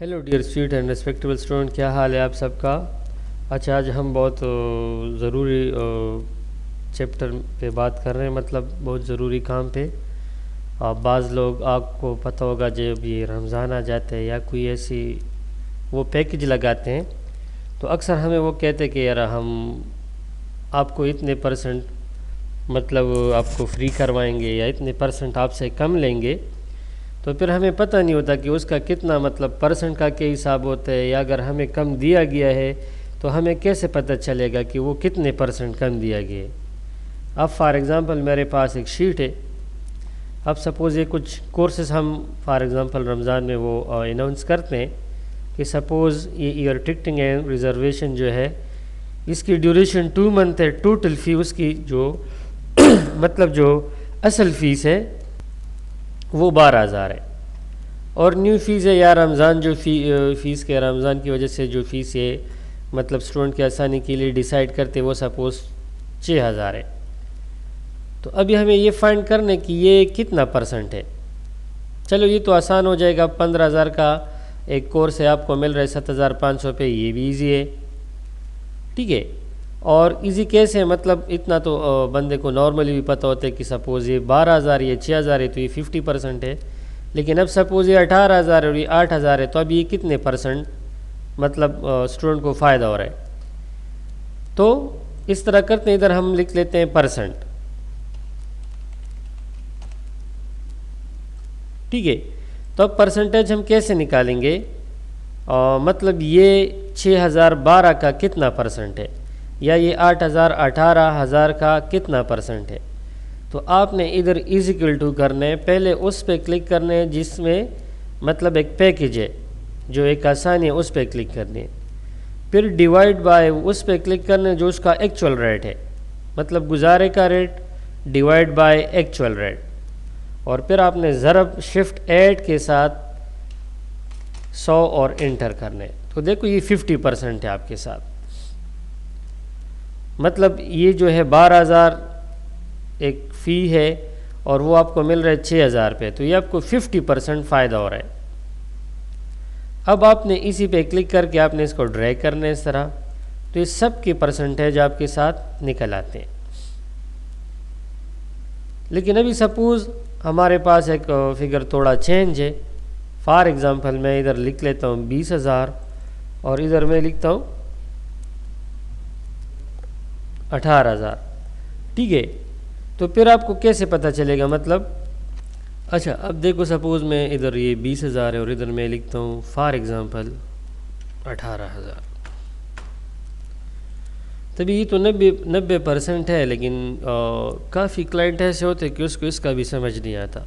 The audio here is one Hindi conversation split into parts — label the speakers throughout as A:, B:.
A: Hello dear sweet and respectable student, क्या हाल है आप सबका। अच्छा, आज हम बहुत ज़रूरी चैप्टर पे बात कर रहे हैं, मतलब बहुत ज़रूरी काम पे। बाज़ लोग, आपको पता होगा, जब ये रमज़ान आ जाते हैं या कोई ऐसी वो पैकेज लगाते हैं तो अक्सर हमें वो कहते हैं कि यार हम आपको इतने परसेंट, मतलब आपको फ्री करवाएंगे या इतने परसेंट आपसे कम लेंगे। तो फिर हमें पता नहीं होता कि उसका कितना, मतलब परसेंट का क्या हिसाब होता है, या अगर हमें कम दिया गया है तो हमें कैसे पता चलेगा कि वो कितने परसेंट कम दिया गया है। अब फॉर एग्ज़ाम्पल मेरे पास एक शीट है। अब सपोज़ ये कुछ कोर्सेज हम फॉर एग्ज़ाम्पल रमज़ान में वो अनाउंस करते हैं कि सपोज़ ये ईयर टिकटिंग एंड रिज़र्वेशन जो है, इसकी ड्यूरेशन 2 मंथ है। टोटल फ़ी उसकी जो मतलब जो असल फ़ीस है वो 12,000 है। और न्यू फ़ीस है या रमज़ान जो फ़ीस के रमज़ान की वजह से जो फ़ीस है, मतलब स्टूडेंट की आसानी के लिए डिसाइड करते वो सपोज़ 6,000 है। तो अभी हमें ये फाइंड करने कि ये कितना परसेंट है। चलो ये तो आसान हो जाएगा। 15,000 का एक कोर्स है, आपको मिल रहा है 7,500 पे, ये भी ईजी है, ठीक है। और इजी कैसे है, मतलब इतना तो बंदे को नॉर्मली भी पता होता है कि सपोज़ ये 12,000 ये 6,000 है तो ये 50% है। लेकिन अब सपोज़ ये 18,000 और ये 8,000 है, तो अब ये कितने परसेंट मतलब स्टूडेंट को फ़ायदा हो रहा है। तो इस तरह करते हैं, इधर हम लिख लेते हैं परसेंट, ठीक है। तो अब परसेंटेज हम कैसे निकालेंगे, मतलब ये 6,012 का कितना परसेंट है, या ये 8,000 18,000 का कितना परसेंट है। तो आपने इधर इज इक्वल टू करने हैं, पहले उस पर क्लिक करने हैं जिसमें मतलब एक पैकेज है जो एक आसानी है, उस पर क्लिक करनी है। फिर डिवाइड बाय उस पर क्लिक करने जो उसका एक्चुअल रेट है, मतलब गुजारे का rate divide by actual rate. और फिर आपने ज़रब शिफ्ट ऐड के साथ 100 और इंटर करने। तो देखो ये 50% है आपके साथ, मतलब ये जो है 12,000 एक फ़ी है और वो आपको मिल रहा है 6,000 पे, तो ये आपको 50% फ़ायदा हो रहा है। अब आपने इसी पे क्लिक करके आपने इसको ड्रैग करना है इस तरह, तो ये सब के परसेंटेज आपके साथ निकल आते हैं। लेकिन अभी सपोज़ हमारे पास एक फिगर थोड़ा चेंज है। फॉर एग्ज़ाम्पल मैं इधर लिख लेता हूँ 20,000 और इधर मैं लिखता हूँ 18,000, ठीक है। तो फिर आपको कैसे पता चलेगा, मतलब अच्छा अब देखो सपोज़ मैं इधर ये 20,000 है और इधर मैं लिखता हूँ फॉर एग्ज़ाम्पल 18,000। तभी ये तो 90% है, लेकिन काफ़ी क्लाइंट ऐसे होते हैं कि उसको इसका भी समझ नहीं आता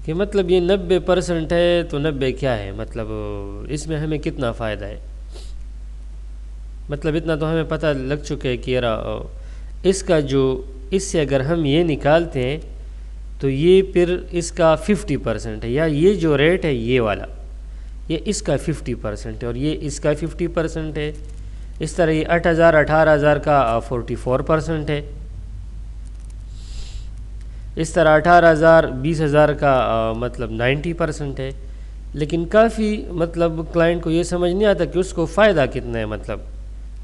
A: कि मतलब ये 90% है तो 90 क्या है, मतलब इसमें हमें कितना फ़ायदा है। मतलब इतना तो हमें पता लग चुका है कि यार इसका जो, इससे अगर हम ये निकालते हैं तो ये फिर इसका 50% है, या ये जो रेट है ये वाला, ये इसका 50% है और ये इसका 50% है। इस तरह ये 8,000 18,000 का 44% है। इस तरह 18,000 20,000 का मतलब 90% है। लेकिन काफ़ी मतलब क्लाइंट को ये समझ नहीं आता कि उसको फ़ायदा कितना है,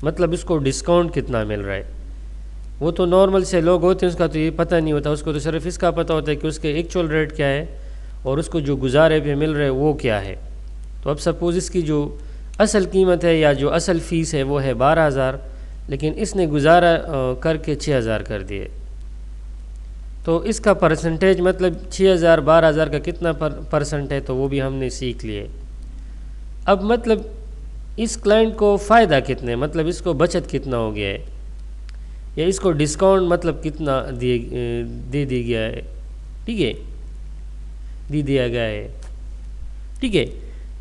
A: मतलब इसको डिस्काउंट कितना मिल रहा है। वो तो नॉर्मल से लोग होते हैं, उसका तो ये पता नहीं होता, उसको तो सिर्फ इसका पता होता है कि उसके एक्चुअल रेट क्या है और उसको जो गुजारे पे मिल रहा है वो क्या है। तो अब सपोज़ इसकी जो असल कीमत है या जो असल फ़ीस है वो है 12,000, लेकिन इसने गुजारा करके 6,000 कर दिए। तो इसका परसेंटेज मतलब 6,000 12,000 का कितना परसेंट है, तो वो भी हमने सीख लिए। अब मतलब इस क्लाइंट को फ़ायदा कितने, मतलब इसको बचत कितना हो गया है, या इसको डिस्काउंट मतलब कितना दे दिया गया है, ठीक है, दे दिया गया है, ठीक है।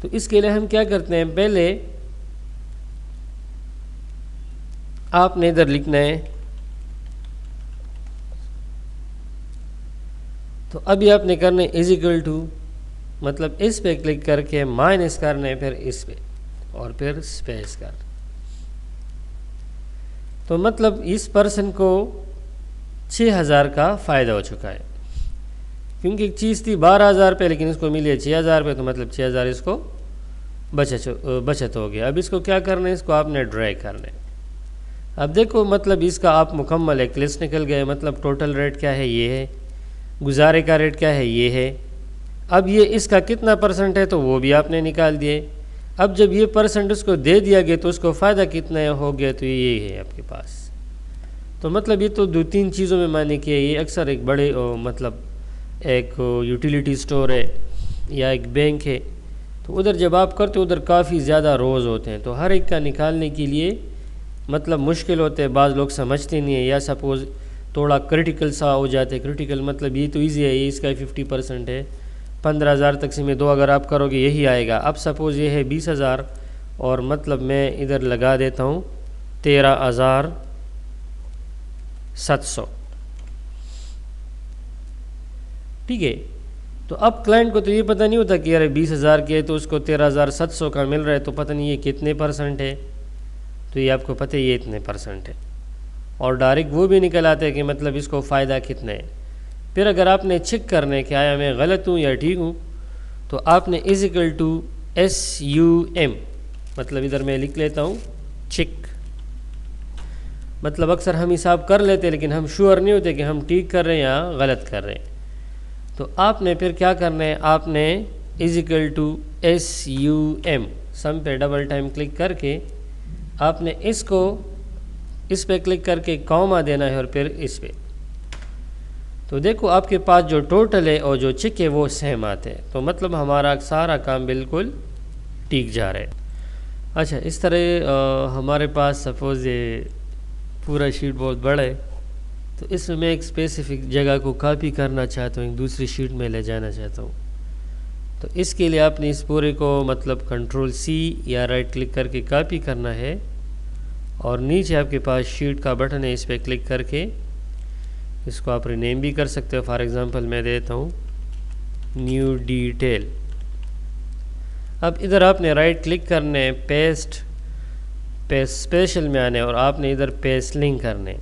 A: तो इसके लिए हम क्या करते हैं, पहले आपने इधर लिखना है, तो अभी आपने करना है इज इक्वल टू, मतलब इस पे क्लिक करके माइनस करना है, फिर इस पे और फिर स्पेस कर। तो मतलब इस पर्सन को 6,000 का फ़ायदा हो चुका है, क्योंकि एक चीज़ थी 12,000 पे लेकिन इसको मिली है 6,000 पे, तो मतलब 6,000 इसको बचत हो गया। अब इसको क्या करना है, इसको आपने ड्रैग करना है। अब देखो मतलब इसका आप मुकम्मल एक लिस्ट निकल गए, मतलब टोटल रेट क्या है ये है, गुजारे का रेट क्या है ये है। अब ये इसका कितना परसेंट है तो वो भी आपने निकाल दिए। अब जब ये परसेंट उसको दे दिया गया तो उसको फ़ायदा कितना हो गया, तो ये है आपके पास। तो मतलब ये तो 2-3 चीज़ों में माने कि ये अक्सर एक बड़े मतलब एक यूटिलिटी स्टोर है या एक बैंक है, तो उधर जब आप करते हो उधर काफ़ी ज़्यादा रोज़ होते हैं, तो हर एक का निकालने के लिए मतलब मुश्किल होते हैं, बाज़ लोग समझते नहीं है, या सपोज़ थोड़ा क्रिटिकल सा हो जाते हैं। क्रिटिकल मतलब ये तो ईजी है, ये इसका 50% है, 15,000 तकसीम 2 अगर आप करोगे यही आएगा। अब सपोज़ ये है 20,000 और मतलब मैं इधर लगा देता हूँ 13,700, ठीक है। तो अब क्लाइंट को तो ये पता नहीं होता कि यार 20,000 के तो उसको 13,700 का मिल रहा है, तो पता नहीं ये कितने परसेंट है, तो ये आपको पता है ये इतने परसेंट है, और डायरेक्ट वो भी निकल आते हैं कि मतलब इसको फ़ायदा कितना है। फिर अगर आपने चेक करना है कि आया मैं गलत हूँ या ठीक हूँ, तो आपने SUM मतलब इधर मैं लिख लेता हूँ चेक। मतलब अक्सर हम हिसाब कर लेते हैं लेकिन हम श्योर नहीं होते कि हम ठीक कर रहे हैं या गलत कर रहे हैं। तो आपने फिर क्या करना है, आपने SUM सम पे डबल टाइम क्लिक करके आपने इसको इस पे क्लिक करके कॉमा देना है और फिर इस पे। तो देखो आपके पास जो टोटल है और जो चेक है वो सेम आते हैं, तो मतलब हमारा सारा काम बिल्कुल ठीक जा रहा है। अच्छा, इस तरह हमारे पास सपोज़ ये पूरा शीट बहुत बड़ा है, तो इसमें मैं एक स्पेसिफिक जगह को कॉपी करना चाहता हूँ, एक दूसरी शीट में ले जाना चाहता हूँ। तो इसके लिए आपने इस पूरे को मतलब Ctrl+C या राइट क्लिक करके कॉपी करना है, और नीचे आपके पास शीट का बटन है, इस पर क्लिक करके इसको आप रीनेम भी कर सकते हो। फॉर एग्ज़ाम्पल मैं देता हूँ न्यू डिटेल। अब इधर आपने राइट क्लिक करना है, पेस्ट स्पेशल में आने, और आपने इधर पेस्ट लिंक करने।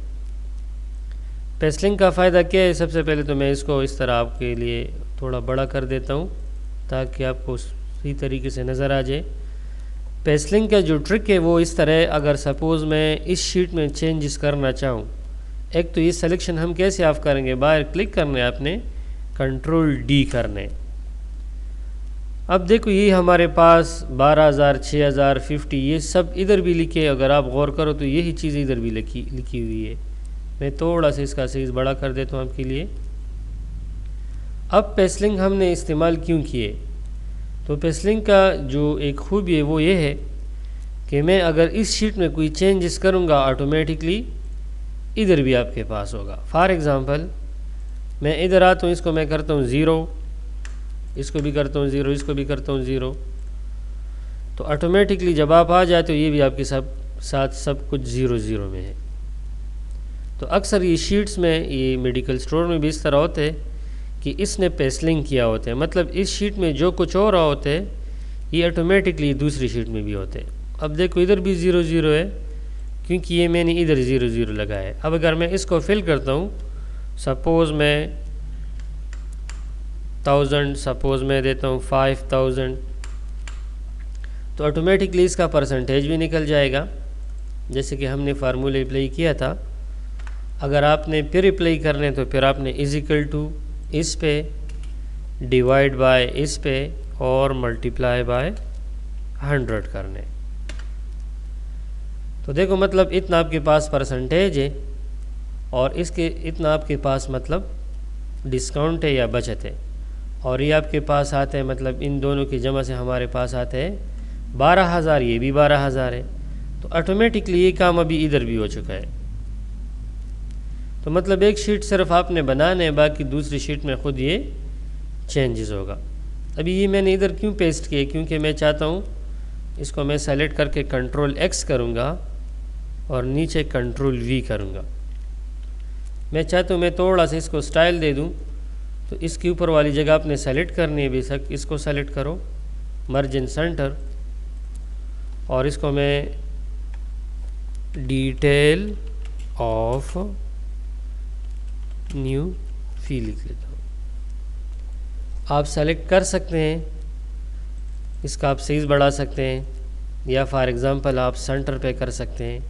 A: पेस्ट लिंक का फ़ायदा क्या है, सबसे पहले तो मैं इसको इस तरह आपके लिए थोड़ा बड़ा कर देता हूँ ताकि आपको सही तरीके से नज़र आ जाए। पेस्ट लिंक का जो ट्रिक है वो इस तरह, अगर सपोज़ मैं इस शीट में चेंजेस करना चाहूँ, एक तो ये सिलेक्शन हम कैसे ऑफ करेंगे, बाहर क्लिक करना है आपने, Ctrl+D करने। अब देखो ये हमारे पास 12,000, 6,000, 50 ये सब इधर भी लिखे, अगर आप गौर करो तो यही चीज़ इधर भी लिखी हुई है। मैं थोड़ा सा इसका साइज़ बड़ा कर देता हूँ आपके लिए। अब पेस्ट लिंक हमने इस्तेमाल क्यों किए, तो पेस्ट लिंक का जो एक खूबी है वो ये है कि मैं अगर इस शीट में कोई चेंजेस करूँगा ऑटोमेटिकली इधर भी आपके पास होगा। फॉर एग्ज़ाम्पल मैं इधर आता हूँ, इसको मैं करता हूँ 0, इसको भी करता हूँ 0, इसको भी करता हूँ 0, तो ऑटोमेटिकली जब आप आ जाए तो ये भी आपके साथ सब कुछ 0 में है। तो अक्सर ये शीट्स में, ये मेडिकल स्टोर में भी इस तरह होते हैं कि इसने पेस्ट लिंक किया होता है, मतलब इस शीट में जो कुछ हो रहा होता है ये ऑटोमेटिकली दूसरी शीट में भी होते हैं। अब देखो इधर भी 0 है क्योंकि ये मैंने इधर 0 लगाया है। अब अगर मैं इसको फिल करता हूँ, सपोज़ मैं 1000, सपोज़ मैं देता हूँ 5000, तो ऑटोमेटिकली इसका परसेंटेज भी निकल जाएगा जैसे कि हमने फार्मूले अप्लाई किया था। अगर आपने फिर अप्लाई करने तो फिर आपने = इस पे डिवाइड बाय इस पे और मल्टीप्लाई बाय 100 करने। तो देखो मतलब इतना आपके पास परसेंटेज है और इसके इतना आपके पास मतलब डिस्काउंट है या बचत है, और ये आपके पास आते हैं, मतलब इन दोनों की जमा से हमारे पास आते हैं 12,000, ये भी 12,000 है। तो ऑटोमेटिकली ये काम अभी इधर भी हो चुका है। तो मतलब एक शीट सिर्फ आपने बनाना है, बाकी दूसरी शीट में ख़ुद ये चेंजेस होगा। अभी ये मैंने इधर क्यों पेस्ट किए, क्योंकि मैं चाहता हूँ इसको मैं सेलेक्ट करके Ctrl+X करूँगा और नीचे Ctrl+V करूँगा। मैं चाहता हूँ मैं थोड़ा सा इसको स्टाइल दे दूँ, तो इसके ऊपर वाली जगह आपने सेलेक्ट करनी है, बेशक इसको सेलेक्ट करो, मर्ज इन सेंटर, और इसको मैं डिटेल ऑफ न्यू फी लिख लेता हूँ। आप सेलेक्ट कर सकते हैं इसका आप साइज़ बढ़ा सकते हैं या फॉर एग्ज़ाम्पल आप सेंटर पे कर सकते हैं।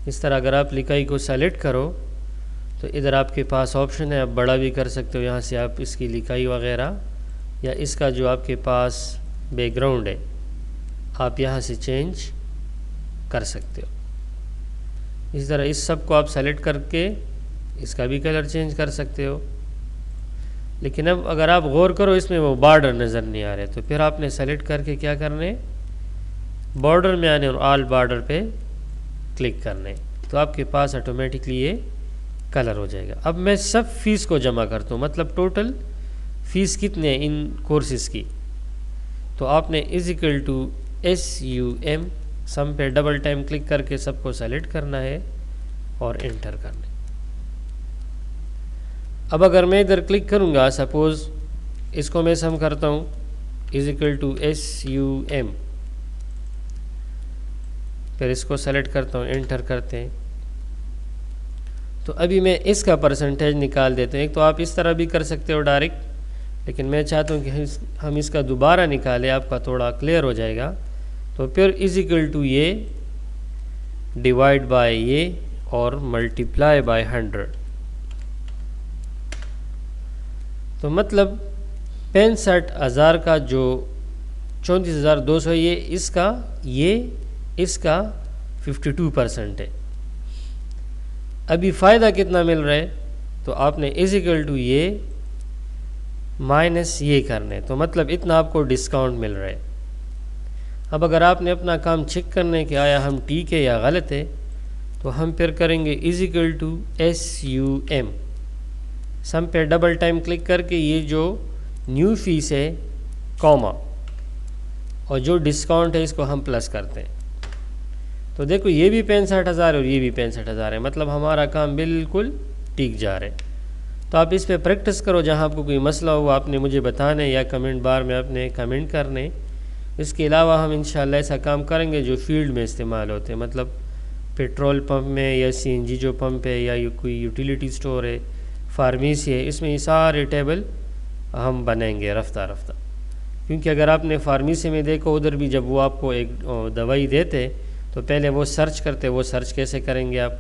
A: इस तरह अगर आप लिखाई को सेलेक्ट करो तो इधर आपके पास ऑप्शन है, आप बड़ा भी कर सकते हो। यहाँ से आप इसकी लिखाई वगैरह या इसका जो आपके पास बैकग्राउंड है आप यहाँ से चेंज कर सकते हो। इस तरह इस सब को आप सेलेक्ट करके इसका भी कलर चेंज कर सकते हो। लेकिन अब अगर आप गौर करो इसमें वो बॉर्डर नज़र नहीं आ रहे, तो फिर आपने सेलेक्ट करके क्या करने, बॉर्डर में आने और ऑल बॉर्डर पे क्लिक करने, तो आपके पास ऑटोमेटिकली ये कलर हो जाएगा। अब मैं सब फीस को जमा करता हूँ, मतलब टोटल फ़ीस कितने हैं इन कोर्सेज़ की, तो आपने इजिकल टू SUM सम पे डबल टाइम क्लिक करके सबको सेलेक्ट करना है और एंटर करना है। अब अगर मैं इधर क्लिक करूँगा, सपोज़ इसको मैं सम करता हूँ इजिकल टू SUM, फिर इसको सेलेक्ट करता हूँ, एंटर करते हैं, तो अभी मैं इसका परसेंटेज निकाल देते हैं। एक तो आप इस तरह भी कर सकते हो डायरेक्ट, लेकिन मैं चाहता हूँ कि हम इसका दोबारा निकालें, आपका थोड़ा क्लियर हो जाएगा। तो फिर इजिकल टू ये डिवाइड बाय ये और मल्टीप्लाई बाय 100, तो मतलब 65,000 का जो 34,200 ये इसका 52% है। अभी फ़ायदा कितना मिल रहा है, तो आपने इजिकल टू ये माइनस ये करने, तो मतलब इतना आपको डिस्काउंट मिल रहा है। अब अगर आपने अपना काम चेक करने कि आया हम ठीक है या गलत है, तो हम फिर करेंगे इजिकल टू SUM, सम पे डबल टाइम क्लिक करके ये जो न्यू फीस है कॉमा और जो डिस्काउंट है इसको हम प्लस करते हैं, तो देखो ये भी 65,000 और ये भी 65,000 है, मतलब हमारा काम बिल्कुल ठीक जा रहा है। तो आप इस पे प्रैक्टिस करो, जहाँ आपको कोई मसला हो आपने मुझे बताने या कमेंट बार में आपने कमेंट करने। इसके अलावा हम इंशाल्लाह ऐसा काम करेंगे जो फील्ड में इस्तेमाल होते हैं, मतलब पेट्रोल पंप में या CNG जो पंप है या कोई यूटिलिटी स्टोर है, फार्मेसी है, इसमें ये सारे टेबल हम बनाएंगे रफ्ता रफ्ता। क्योंकि अगर आपने फार्मेसी में देखो उधर भी जब वो आपको एक दवाई देते तो पहले वो सर्च करते, वो सर्च कैसे करेंगे आप,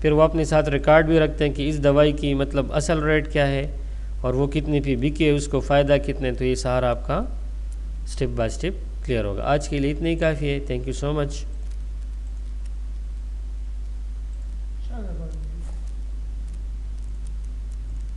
A: फिर वो अपने साथ रिकॉर्ड भी रखते हैं कि इस दवाई की मतलब असल रेट क्या है और वो कितने पे बिकी है, उसको फ़ायदा कितने, तो ये सारा आपका स्टेप बाय स्टेप क्लियर होगा। आज के लिए इतना ही काफ़ी है। Thank you so much.